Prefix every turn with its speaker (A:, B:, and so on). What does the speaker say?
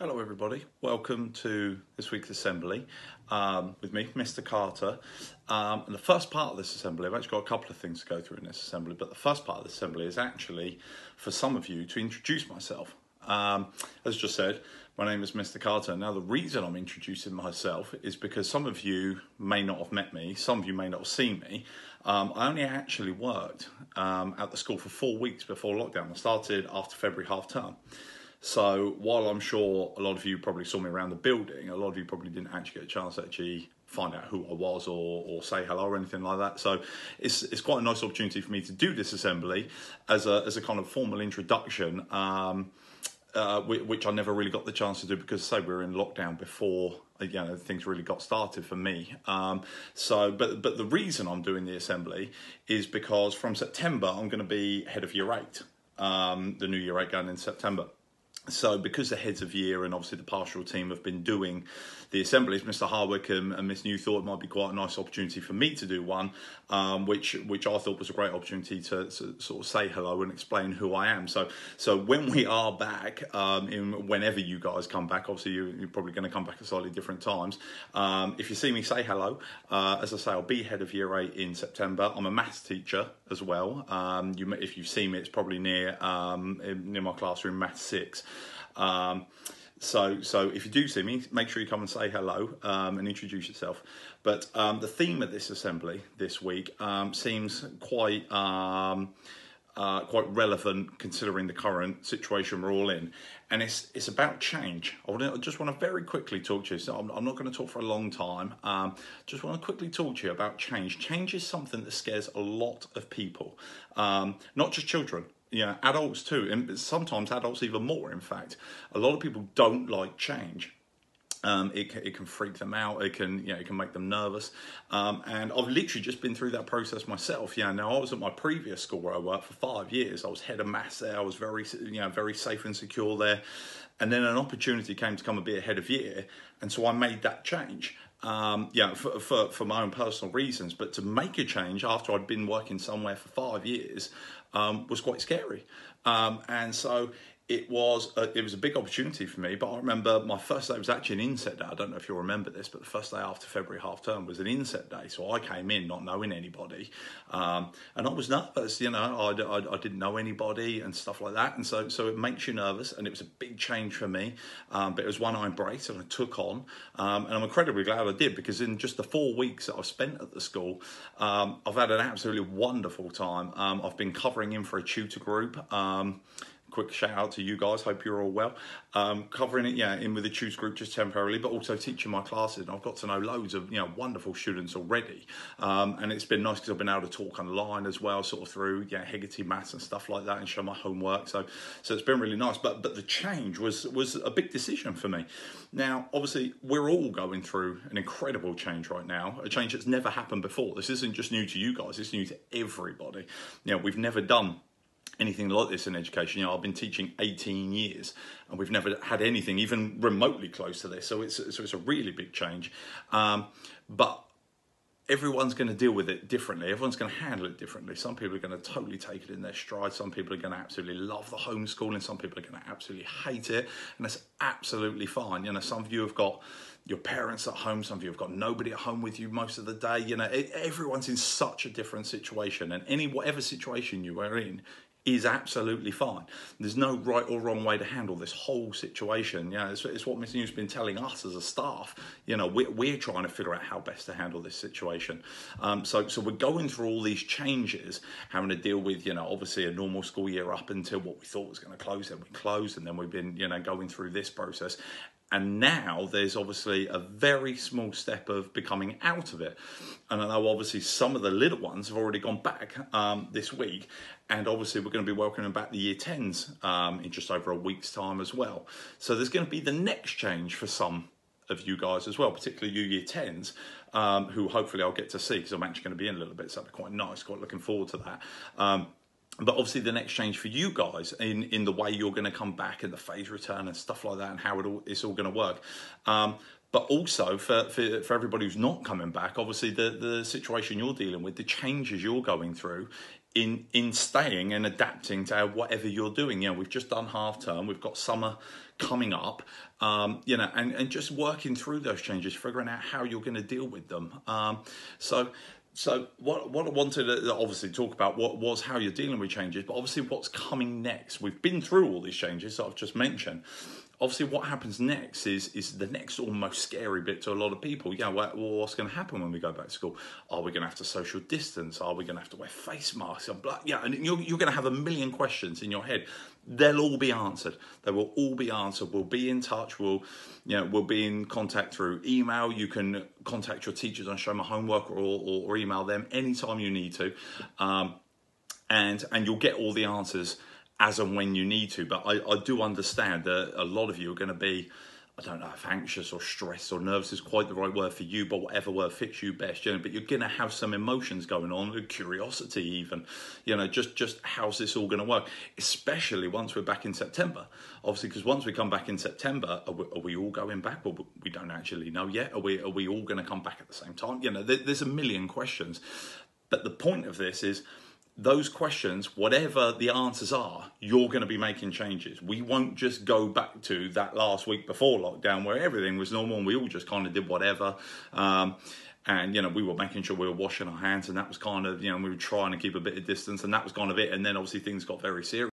A: Hello everybody, welcome to this week's assembly with me, Mr. Carter. And the first part of this assembly, I've actually got a couple of things to go through in this assembly, but the first part of the assembly is actually for some of you to introduce myself. As just said, my name is Mr. Carter. Now the reason I'm introducing myself is because some of you may not have met me, some of you may not have seen me. I only actually worked at the school for 4 weeks before lockdown. I started after February half term. So while I'm sure a lot of you probably saw me around the building, a lot of you probably didn't actually get a chance to actually find out who I was or say hello or anything like that. So it's quite a nice opportunity for me to do this assembly as a kind of formal introduction, which I never really got the chance to do because, say, we were in lockdown before things really got started for me. But the reason I'm doing the assembly is because from September I'm going to be head of Year 8, the new Year 8 going in September. So because the heads of year and obviously the pastoral team have been doing the assemblies, Mr. Harwick and Miss New thought it might be quite a nice opportunity for me to do one, which I thought was a great opportunity to sort of say hello and explain who I am. So when we are back, whenever you guys come back, obviously you're probably going to come back at slightly different times. If you see me, say hello. As I say, I'll be head of Year 8 in September. I'm a maths teacher as well. If you see me, it's probably near my classroom, Maths 6. So if you do see me, make sure you come and say hello and introduce yourself. But the theme of this assembly this week seems quite relevant considering the current situation we're all in, and it's about change. I just want to very quickly talk to you. So I'm not going to talk for a long time. Just want to quickly talk to you about change. Change is something that scares a lot of people, not just children. Adults too, and sometimes adults even more, in fact. A lot of people don't like change. It can freak them out. It can make them nervous. And I've literally just been through that process myself. Now I was at my previous school where I worked for 5 years. I was head of maths there. I was very safe and secure there. And then an opportunity came to come and be a head of year, and so I made that change. For my own personal reasons, but to make a change after I'd been working somewhere for 5 years was quite scary, and so it was a big opportunity for me. But I remember my first day was actually an inset day. I don't know if you'll remember this, but the first day after February half term was an inset day. So I came in not knowing anybody, and I was nervous. I didn't know anybody and stuff like that, and so it makes you nervous. And it was a big change for me, but it was one I embraced and I took on, and I'm incredibly glad I did, because in just the 4 weeks that I've spent at the school, I've had an absolutely wonderful time. I've been covering in for a tutor group. Quick shout out to you guys, hope you're all well. Covering it, in with the tutor group just temporarily, but also teaching my classes. And I've got to know loads of wonderful students already, and it's been nice because I've been able to talk online as well, sort of through Hegarty maths and stuff like that, and show my homework. So it's been really nice. But the change was a big decision for me. Now, obviously, we're all going through an incredible change right now, a change that's never happened before. This isn't just new to you guys; it's new to everybody. We've never done anything like this in education. I've been teaching 18 years and we've never had anything even remotely close to this. So it's a really big change. But everyone's going to deal with it differently. Everyone's going to handle it differently. Some people are going to totally take it in their stride. Some people are going to absolutely love the homeschooling. Some people are going to absolutely hate it. And that's absolutely fine. Some of you have got your parents at home. Some of you have got nobody at home with you most of the day. Everyone's in such a different situation. And whatever situation you are in is absolutely fine. There's no right or wrong way to handle this whole situation. It's what Miss New's been telling us as a staff. We're trying to figure out how best to handle this situation. So we're going through all these changes, having to deal with, obviously a normal school year up until what we thought was going to close, then we closed, and then we've been, going through this process. And now there's obviously a very small step of becoming out of it. And I know obviously some of the little ones have already gone back this week. And obviously we're going to be welcoming back the Year 10s in just over a week's time as well. So there's going to be the next change for some of you guys as well, particularly you Year 10s, who hopefully I'll get to see, because I'm actually going to be in a little bit. So that'll be quite nice, quite looking forward to that. But obviously the next change for you guys in the way you're going to come back and the phase return and stuff like that, and how it's all going to work. But also for everybody who's not coming back, obviously the situation you're dealing with, the changes you're going through in staying and adapting to whatever you're doing. We've just done half term, we've got summer coming up, and just working through those changes, figuring out how you're going to deal with them. So what I wanted to obviously talk about was how you're dealing with changes, but obviously what's coming next. We've been through all these changes that I've just mentioned. Obviously what happens next is the next almost scary bit to a lot of people. What's going to happen when we go back to school? Are we going to have to social distance? Are we going to have to wear face masks? And you're going to have a million questions in your head. They'll all be answered. They will all be answered. We'll be in touch. We'll be in contact through email. You can contact your teachers on Show My Homework or email them anytime you need to, and you'll get all the answers as and when you need to. But I do understand that a lot of you are going to be, I don't know if anxious or stressed or nervous is quite the right word for you, but whatever word fits you best, but you're going to have some emotions going on, curiosity even, just how's this all going to work, especially once we're back in September. Obviously, because once we come back in September, are we all going back? Well, we don't actually know yet. Are we all going to come back at the same time? There's a million questions. But the point of this is, those questions, whatever the answers are, you're going to be making changes. We won't just go back to that last week before lockdown where everything was normal and we all just kind of did whatever. And, we were making sure we were washing our hands, and that was kind of, we were trying to keep a bit of distance, and that was kind of it. And then obviously things got very serious.